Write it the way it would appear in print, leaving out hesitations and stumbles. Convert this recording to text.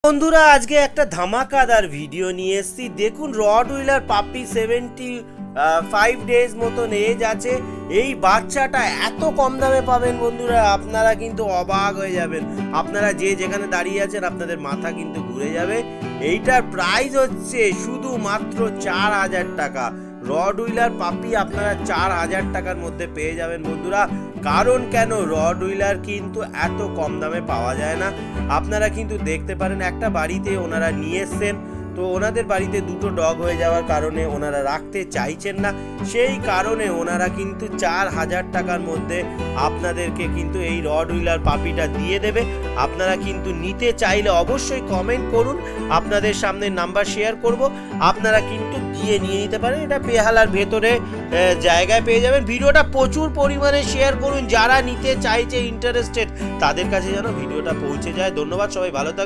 বন্ধুরা আজকে একটা ধামাকাদার ভিডিও নিয়ে এসেছি। দেখুন রডউইলার পাপি 75 ডেজ মতন এজ আছে। এই বাচ্চাটা এত কম দামে পাবেন বন্ধুরা, আপনারা কিন্তু অবাক হয়ে যাবেন। আপনারা যে যেখানে দাঁড়িয়ে আছেন আপনাদের মাথা কিন্তু ঘুরে যাবে। এইটার প্রাইস হচ্ছে শুধুমাত্র 4,000 টাকা। রডউইলার পাপি আপনারা 4,000 টাকার মধ্যে পেয়ে যাবেন বন্ধুরা। কারণ কেন, রডউইলার কিন্তু এত কম দামে পাওয়া যায় না। আপনারা কিন্তু দেখতে পারেন একটা বাড়িতে ওনারা নিয়ে এসছেন, তো ওনাদের বাড়িতে দুটো ডগ হয়ে যাওয়ার কারণে ওনারা রাখতে চাইছেন না। সেই কারণে ওনারা কিন্তু 4,000 টাকার মধ্যে আপনাদেরকে কিন্তু এই রডউইলার পাপিটা দিয়ে দেবে। আপনারা কিন্তু নিতে চাইলে অবশ্যই কমেন্ট করুন, আপনাদের সামনে নাম্বার শেয়ার করব, আপনারা কিন্তু গিয়ে নিয়ে নিতে পারেন। এটা বেহালার ভেতরে জায়গায় পেয়ে যাবেন। ভিডিওটা প্রচুর পরিমাণে শেয়ার করুন, যারা নিতে চাইছে ইন্টারেস্টেড তাদের কাছে যেন ভিডিওটা পৌঁছে যায়। ধন্যবাদ, সবাই ভালো থাকবেন।